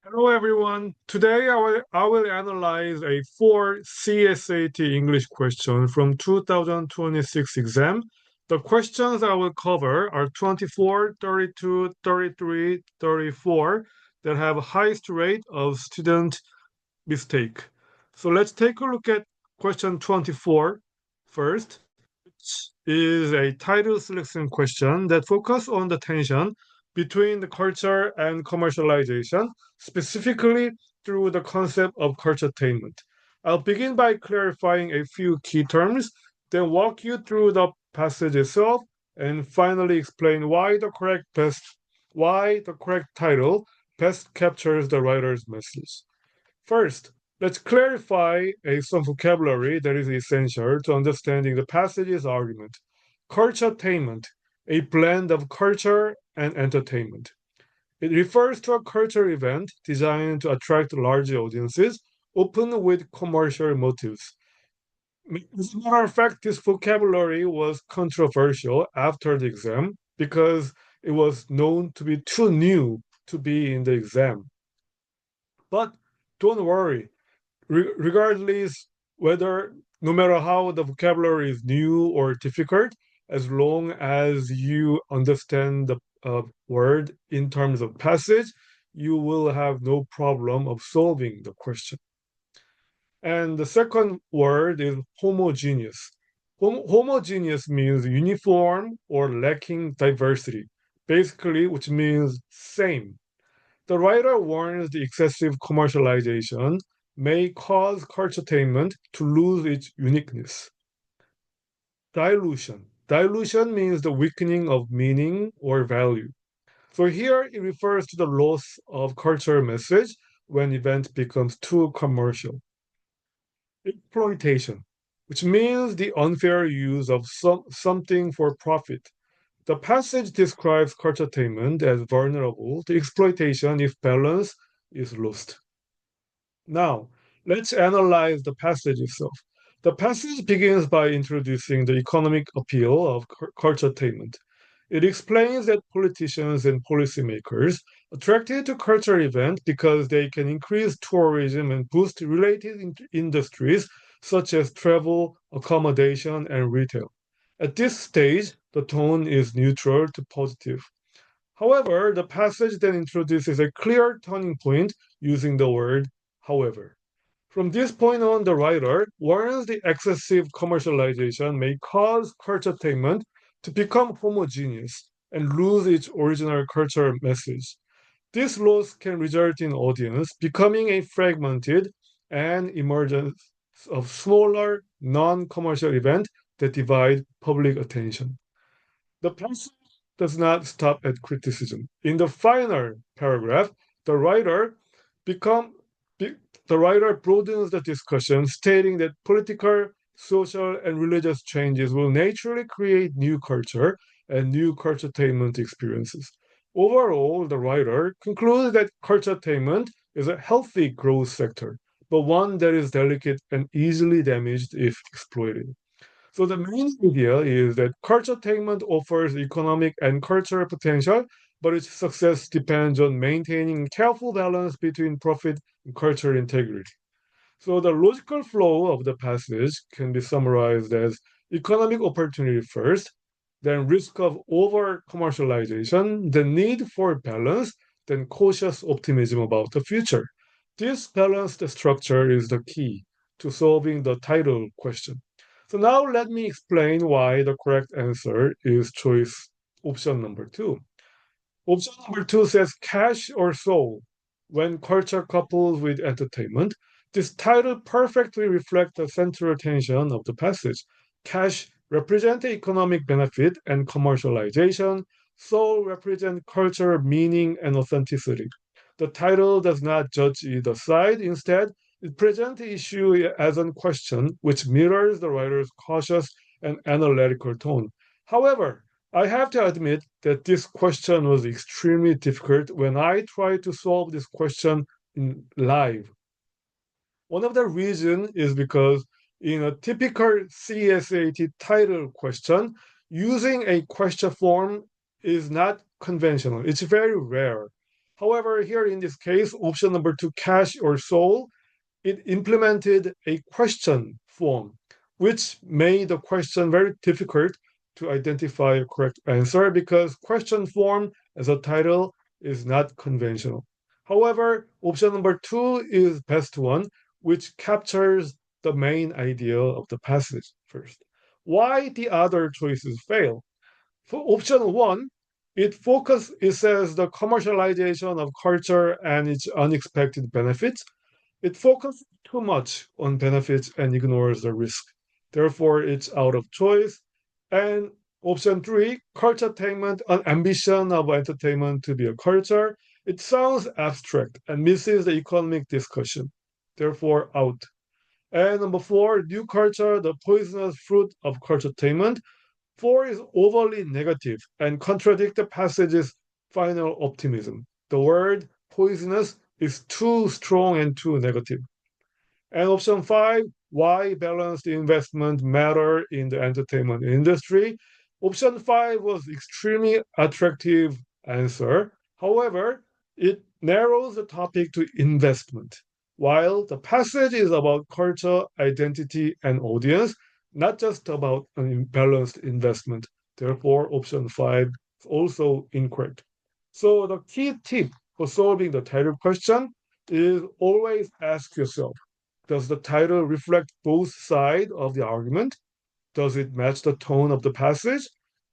Hello everyone. Today I will analyze a 4 CSAT English question from 2026 exam. The questions I will cover are 24, 32, 33, 34 that have highest rate of student mistake. So let's take a look at question 24 first, which is a title selection question that focus on the tension between the culture and commercialization, specifically through the concept of culturetainment. I'll begin by clarifying a few key terms, then walk you through the passage itself, and finally explain why the correct title best captures the writer's message. First, let's clarify some vocabulary that is essential to understanding the passage's argument. Culturetainment, a blend of culture and entertainment. It refers to a cultural event designed to attract large audiences, often with commercial motives. As a matter of fact, this vocabulary was controversial after the exam because it was known to be too new to be in the exam. But don't worry, regardless whether no matter how the vocabulary is new or difficult, as long as you understand the word in terms of passage, you will have no problem of solving the question. And the second word is homogeneous. Homogeneous means uniform or lacking diversity, basically, which means same. The writer warns the excessive commercialization may cause culturetainment to lose its uniqueness. Dilution. Dilution means the weakening of meaning or value. So here it refers to the loss of cultural message when event becomes too commercial. Exploitation, which means the unfair use of something for profit. The passage describes culturetainment as vulnerable to exploitation if balance is lost. Now, let's analyze the passage itself. The passage begins by introducing the economic appeal of culturetainment. It explains that politicians and policymakers attracted to cultural events because they can increase tourism and boost related industries such as travel, accommodation, and retail. At this stage, the tone is neutral to positive. However, the passage then introduces a clear turning point using the word however. From this point on, the writer warns the excessive commercialization may cause culturetainment to become homogeneous and lose its original cultural message. This loss can result in audience becoming a fragmented and emergence of smaller, non-commercial events that divide public attention. The passage does not stop at criticism. In the final paragraph, the writer become the writer broadens the discussion, stating that political, social, and religious changes will naturally create new culture and new culturetainment experiences. Overall, the writer concludes that culturetainment is a healthy growth sector, but one that is delicate and easily damaged if exploited. So the main idea is that culturetainment offers economic and cultural potential, but its success depends on maintaining careful balance between profit and cultural integrity. So the logical flow of the passage can be summarized as economic opportunity first, then risk of over commercialization, the need for balance, then cautious optimism about the future. This balanced structure is the key to solving the title question. So now let me explain why the correct answer is choice option number two. Option number two says cash or soul. When culture couples with entertainment, this title perfectly reflects the central tension of the passage. Cash represents economic benefit and commercialization. Soul represents cultural meaning and authenticity. The title does not judge either side. Instead, it presents the issue as a question, which mirrors the writer's cautious and analytical tone. However, I have to admit that this question was extremely difficult when I tried to solve this question in live. One of the reasons is because in a typical CSAT title question, using a question form is not conventional. It's very rare. However, here in this case, option number 2, cash or soul, it implemented a question form, which made the question very difficult to identify a correct answer because question form as a title is not conventional. However, option number 2 is best one, which captures the main idea of the passage first. Why the other choices fail? For option 1, it says the commercialization of culture and its unexpected benefits. It focuses too much on benefits and ignores the risk. Therefore, it's out of choice. And option 3, culturetainment, an ambition of entertainment to be a culture. It sounds abstract and misses the economic discussion. Therefore, out. And number 4, new culture, the poisonous fruit of culturetainment. 4 is overly negative and contradict the passage's final optimism. The word poisonous is too strong and too negative. And option 5, why balanced investment matter in the entertainment industry? Option 5 was extremely attractive answer. However, it narrows the topic to investment. While the passage is about culture, identity, and audience, not just about an balanced investment. Therefore, option 5 is also incorrect. So the key tip for solving the title question is always ask yourself, does the title reflect both sides of the argument? Does it match the tone of the passage?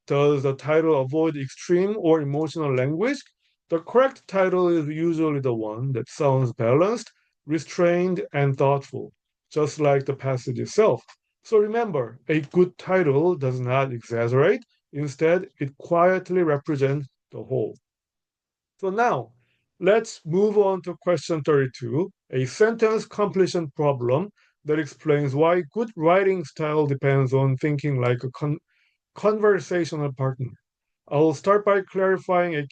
Does the title avoid extreme or emotional language? The correct title is usually the one that sounds balanced, restrained, and thoughtful, just like the passage itself. So remember, a good title does not exaggerate. Instead, it quietly represents the whole. So now, let's move on to question 32, a sentence completion problem that explains why good writing style depends on thinking like a conversational partner. I'll start by clarifying a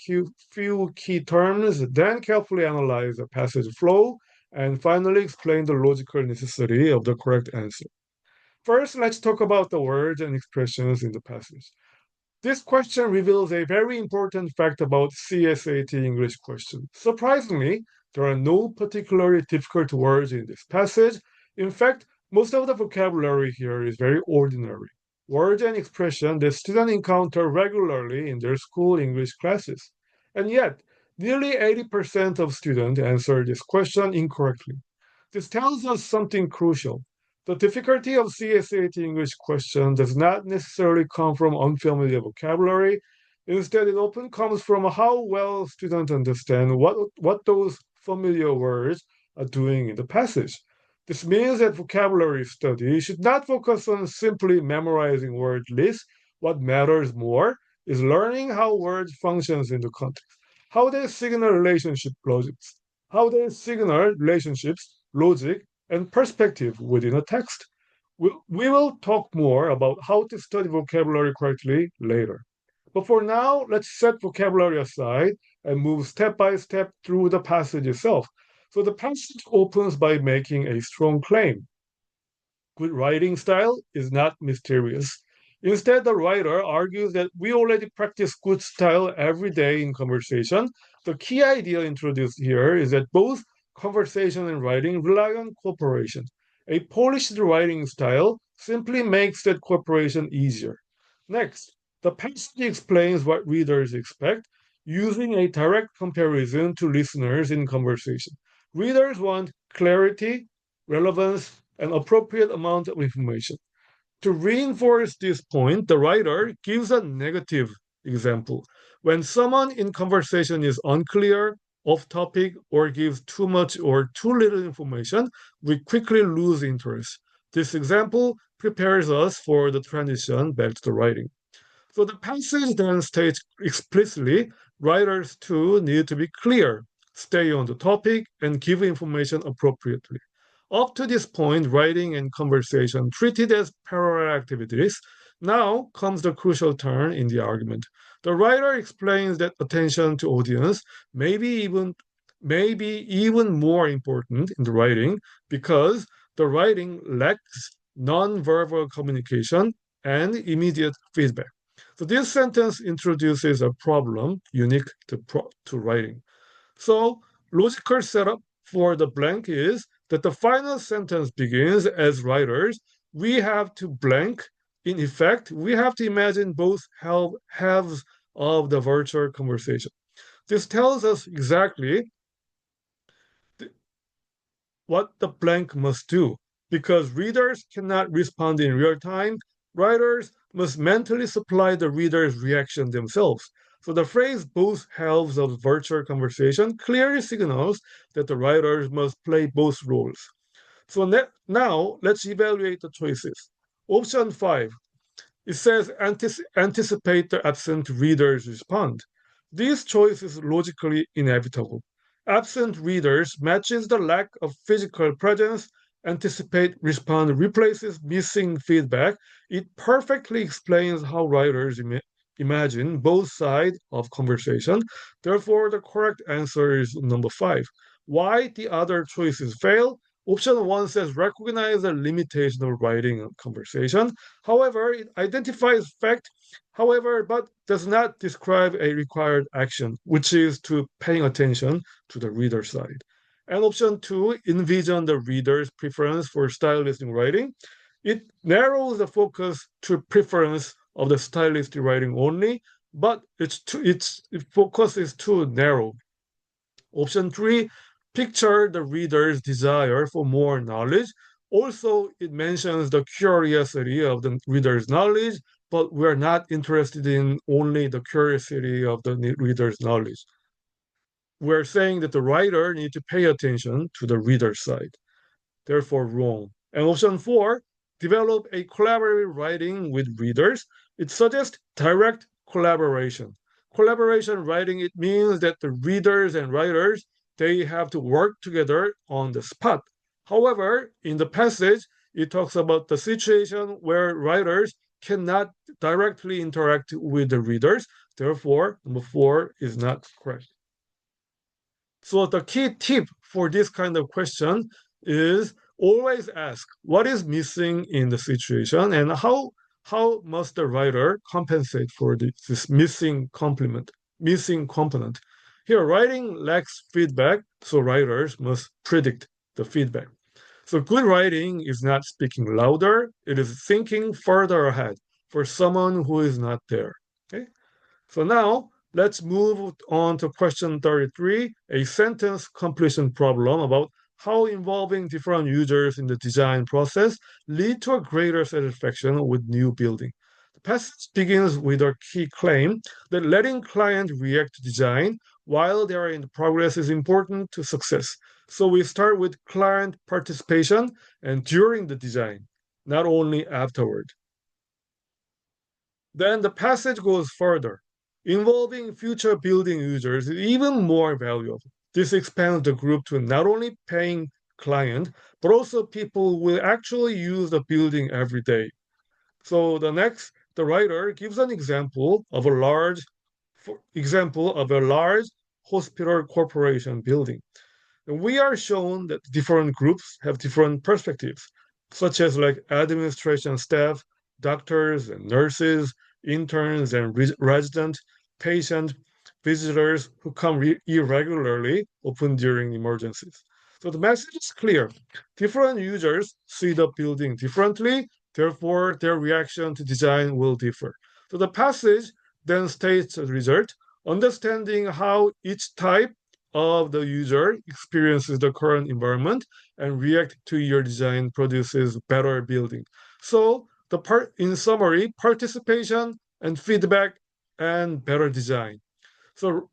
few key terms, then carefully analyze the passage flow, and finally explain the logical necessity of the correct answer. First, let's talk about the words and expressions in the passage. This question reveals a very important fact about CSAT English question. Surprisingly, there are no particularly difficult words in this passage. In fact, most of the vocabulary here is very ordinary. Words and expressions that students encounter regularly in their school English classes. And yet, nearly 80% of students answer this question incorrectly. This tells us something crucial. The difficulty of CSAT English question does not necessarily come from unfamiliar vocabulary. Instead, it often comes from how well students understand what those familiar words are doing in the passage. This means that vocabulary study should not focus on simply memorizing word lists. What matters more is learning how words functions in the context, how they signal relationships, logic, and perspective within a text. We will talk more about how to study vocabulary correctly later. But for now, let's set vocabulary aside and move step by step through the passage itself. So the passage opens by making a strong claim. Good writing style is not mysterious. Instead, the writer argues that we already practice good style every day in conversation. The key idea introduced here is that both conversation and writing rely on cooperation. A polished writing style simply makes that cooperation easier. Next, the passage explains what readers expect using a direct comparison to listeners in conversation. Readers want clarity, relevance, an appropriate amount of information. To reinforce this point, the writer gives a negative example. When someone in conversation is unclear, off topic, or gives too much or too little information, we quickly lose interest. This example prepares us for the transition back to the writing. So the passage then states explicitly writers too need to be clear, stay on the topic, and give information appropriately. Up to this point, writing and conversation treated as parallel activities. Now comes the crucial turn in the argument. The writer explains that attention to audience may be even more important in the writing because the writing lacks non-verbal communication and immediate feedback. So this sentence introduces a problem unique to writing. So logical setup for the blank is that the final sentence begins as writers. We have to blank. In effect, we have to imagine both halves of the virtual conversation. This tells us exactly what the blank must do. Because readers cannot respond in real time, writers must mentally supply the reader's reaction themselves. So the phrase both halves of virtual conversation clearly signals that the writers must play both roles. So now let's evaluate the choices. Option 5, it says anticipate the absent reader's respond. This choice is logically inevitable. Absent readers matches the lack of physical presence. Anticipate respond replaces missing feedback. It perfectly explains how writers imagine both sides of conversation. Therefore, the correct answer is number 5. Why the other choices fail? Option 1 says recognize the limitation of writing a conversation. However, it identifies fact, however, but does not describe a required action, which is to paying attention to the reader side. And option 2, envision the reader's preference for stylistic writing. It narrows the focus to preference of the stylistic writing only, but its focus is too narrow. Option 3, picture the reader's desire for more knowledge. Also, it mentions the curiosity of the reader's knowledge, but we're not interested in only the curiosity of the reader's knowledge. We're saying that the writer needs to pay attention to the reader's side. Therefore, wrong. And option 4, develop a collaborative writing with readers. It suggests direct collaboration. Collaboration writing, it means that the readers and writers, they have to work together on the spot. However, in the passage, it talks about the situation where writers cannot directly interact with the readers. Therefore, number 4 is not correct. So the key tip for this kind of question is always ask what is missing in the situation and how must the writer compensate for this missing component. Here, writing lacks feedback, so writers must predict the feedback. So good writing is not speaking louder, it is thinking further ahead for someone who is not there. Okay? So now let's move on to question 33, a sentence completion problem about how involving different users in the design process lead to a greater satisfaction with new building. The passage begins with a key claim that letting client react to design while they are in progress is important to success. So we start with client participation and during the design, not only afterward. Then the passage goes further. Involving future building users is even more valuable. This expands the group to not only paying client, but also people who will actually use the building every day. So the writer gives an example of a large hospital corporation building. And we are shown that different groups have different perspectives, such as like administration staff, doctors and nurses, interns and residents, patients, visitors who come irregularly, often during emergencies. So the message is clear. Different users see the building differently, therefore their reaction to design will differ. So the passage then states the result, understanding how each type of the user experiences the current environment and react to your design produces better building. So in summary, participation and feedback and better design. So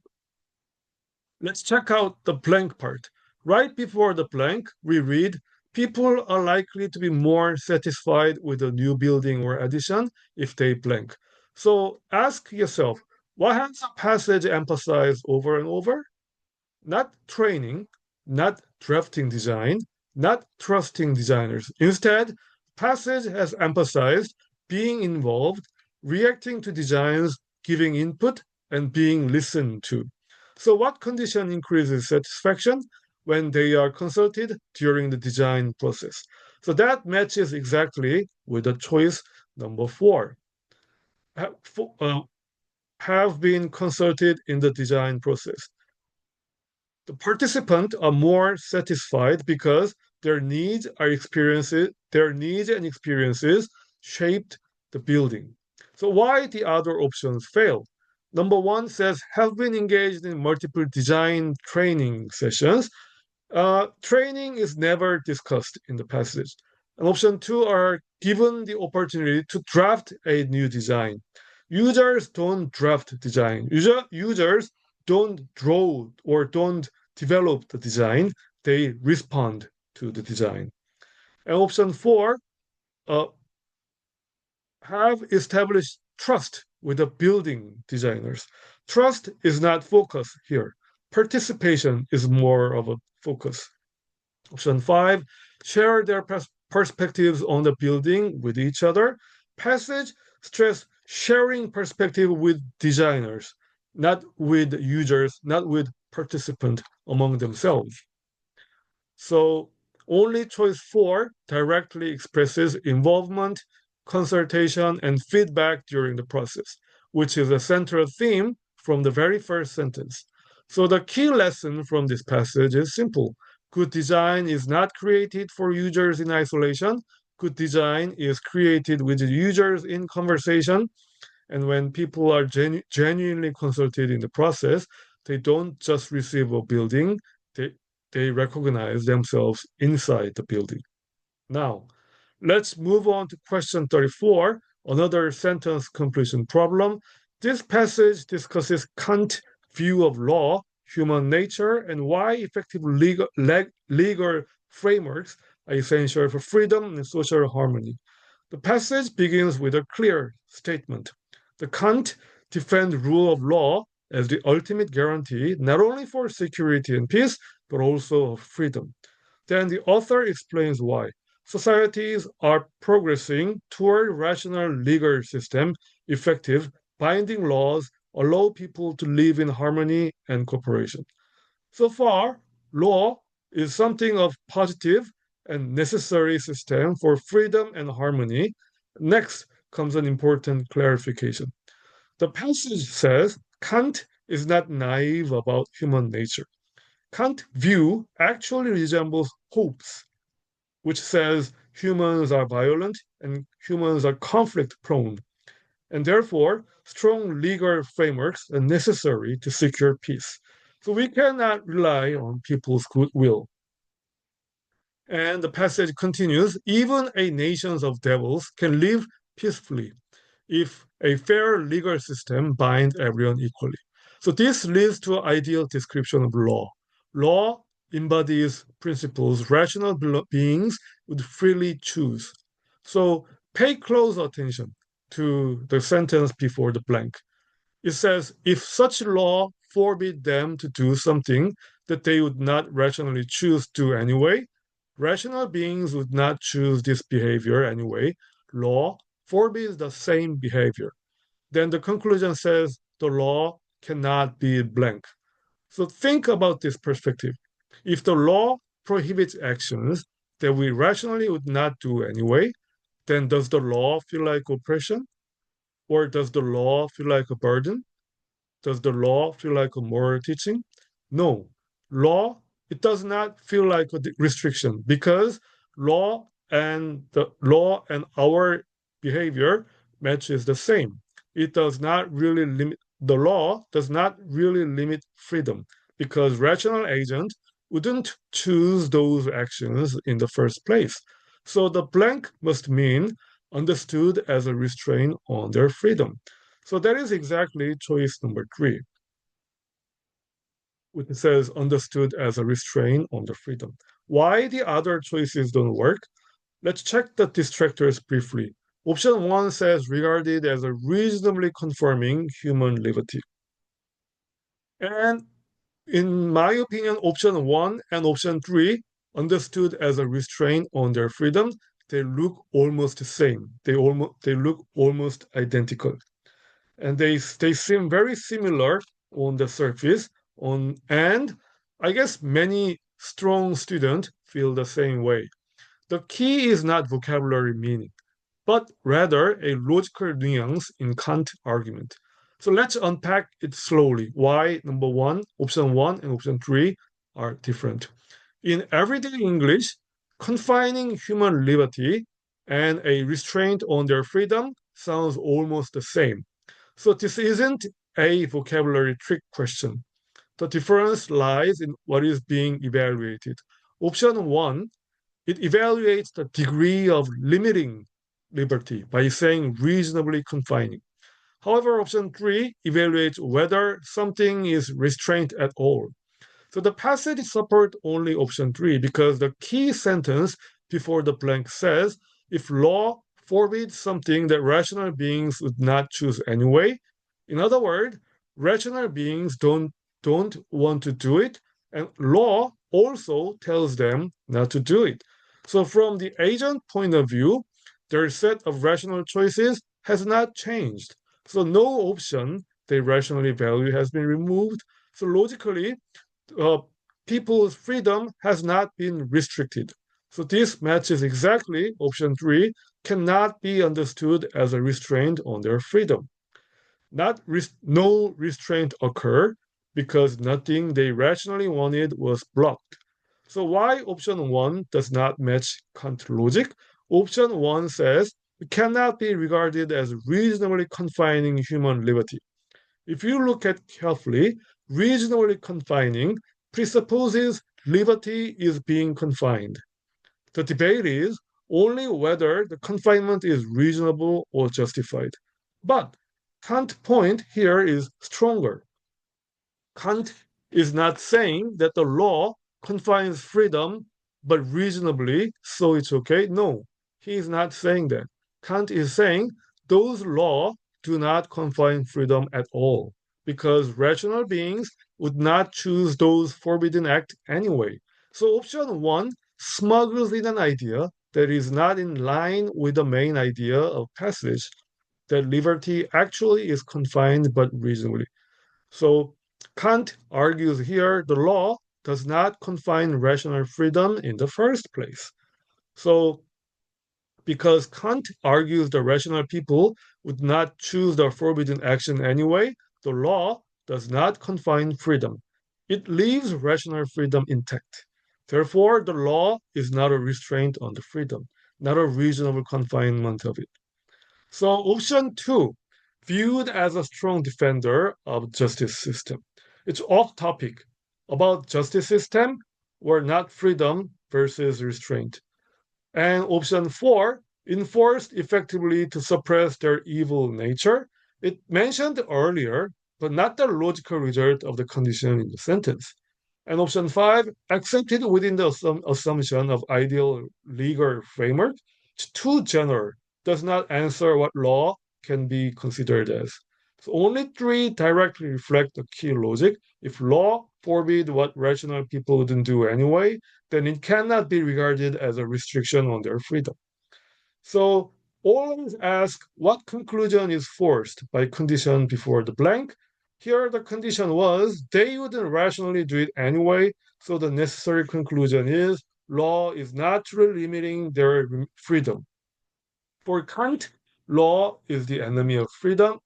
let's check out the blank part. Right before the blank, we read, people are likely to be more satisfied with a new building or addition if they blank. So ask yourself, what has the passage emphasized over and over? Not training, not drafting design, not trusting designers. Instead, passage has emphasized being involved, reacting to designs, giving input, and being listened to. So what condition increases satisfaction? When they are consulted during the design process. So that matches exactly with the choice number 4. Have been consulted in the design process. The participants are more satisfied because their needs and experiences shaped the building. So why the other options fail? Number one says have been engaged in multiple design training sessions. Training is never discussed in the passage. And option two are given the opportunity to draft a new design. Users don't draft design. Users don't draw or don't develop the design. They respond to the design. And option four, uh, have established trust with the building designers. Trust is not focus here. Participation is more of a focus. Option five, share their perspectives on the building with each other. Passage stress sharing perspective with designers, not with users, not with participants among themselves. So only choice four directly expresses involvement, consultation, and feedback during the process, which is a central theme from the very first sentence. So the key lesson from this passage is simple. Good design is not created for users in isolation. Good design is created with users in conversation. And when people are genuinely consulted in the process, they don't just receive a building, they, they recognize themselves inside the building. Now, let's move on to question 34, another sentence completion problem. This passage discusses Kant's view of law, human nature, and why effective legal frameworks are essential for freedom and social harmony. The passage begins with a clear statement. The Kant defends rule of law as the ultimate guarantee not only for security and peace, but also of freedom. Then the author explains why. Societies are progressing toward rational legal system, effective binding laws allow people to live in harmony and cooperation. So far, law is something of positive and necessary system for freedom and harmony. Next comes an important clarification. The passage says Kant is not naive about human nature. Kant's view actually resembles Hobbes, which says humans are violent and humans are conflict prone, and therefore strong legal frameworks are necessary to secure peace. So we cannot rely on people's goodwill. And the passage continues, even a nations of devils can live peacefully if a fair legal system binds everyone equally. So this leads to an ideal description of law. Law embodies principles rational beings would freely choose. So pay close attention to the sentence before the blank. It says, if such law forbid them to do something that they would not rationally choose to anyway, rational beings would not choose this behavior anyway. Law forbids the same behavior. Then the conclusion says the law cannot be blank. So think about this perspective. If the law prohibits actions that we rationally would not do anyway, then does the law feel like oppression? Or does the law feel like a burden? Does the law feel like a moral teaching? No. Law, it does not feel like a restriction because law and our behavior matches the same. It does not really limit the law does not really limit freedom because rational agent wouldn't choose those actions in the first place. So the blank must mean understood as a restraint on their freedom. So that is exactly choice number three, which says understood as a restraint on the freedom. Why the other choices don't work? Let's check the distractors briefly. Option one says regarded as a reasonably confirming human liberty. And in my opinion, option one and option three, understood as a restraint on their freedom, they look almost the same. They look almost identical. And they seem very similar on the surface and I guess many strong students feel the same way. The key is not vocabulary meaning, but rather a logical nuance in Kant argument. So let's unpack it slowly. Why number one, option one, and option three are different. In everyday English, confining human liberty and a restraint on their freedom sounds almost the same. So this isn't a vocabulary trick question. The difference lies in what is being evaluated. Option one, it evaluates the degree of limiting liberty by saying reasonably confining. However, option three evaluates whether something is restrained at all. So the passage supports only option three because the key sentence before the blank says, if law forbids something that rational beings would not choose anyway, in other words, rational beings don't want to do it, and law also tells them not to do it. So from the agent point of view, their set of rational choices has not changed. So no option they rationally value has been removed. So logically, uh, people's freedom has not been restricted. So this matches exactly option three, cannot be understood as a restraint on their freedom. No restraint occurred because nothing they rationally wanted was blocked. So why option one does not match Kant logic? Option one says it cannot be regarded as reasonably confining human liberty. If you look at carefully, reasonably confining presupposes liberty is being confined. The debate is only whether the confinement is reasonable or justified. But Kant's point here is stronger. Kant is not saying that the law confines freedom, but reasonably, so it's okay. No, he is not saying that. Kant is saying those laws do not confine freedom at all, because rational beings would not choose those forbidden acts anyway. So option one smuggles in an idea that is not in line with the main idea of passage, that liberty actually is confined but reasonably. So Kant argues here the law does not confine rational freedom in the first place. So because Kant argues the rational people would not choose the forbidden action anyway, the law does not confine freedom. It leaves rational freedom intact. Therefore, the law is not a restraint on the freedom, not a reasonable confinement of it. So option two, viewed as a strong defender of justice system. It's off topic about justice system or not freedom versus restraint. And option four, enforced effectively to suppress their evil nature. It mentioned earlier, but not the logical result of the condition in the sentence. And option five, accepted within the assumption of ideal legal framework. It's too general, does not answer what law can be considered as. So only three directly reflect the key logic. If law forbid what rational people wouldn't do anyway, then it cannot be regarded as a restriction on their freedom. So always ask what conclusion is forced by condition before the blank. Here the condition was they wouldn't rationally do it anyway, so the necessary conclusion is law is not truly limiting their freedom. For Kant, law is the enemy of freedom.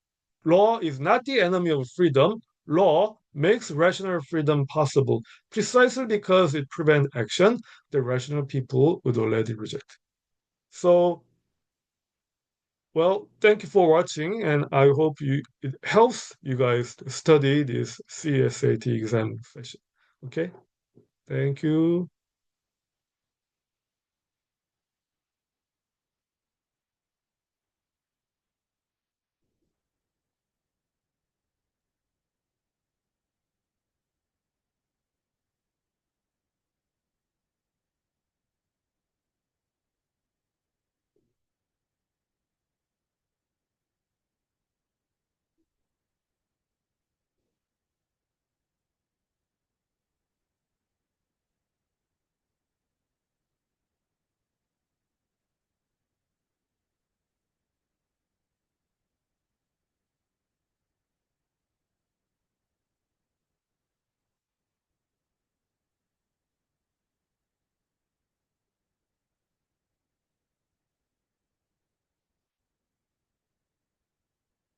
Law is not the enemy of freedom. Law makes rational freedom possible precisely because it prevents action that rational people would already reject. So, well, thank you for watching, and I hope it helps you guys to study this CSAT exam session. Okay, thank you.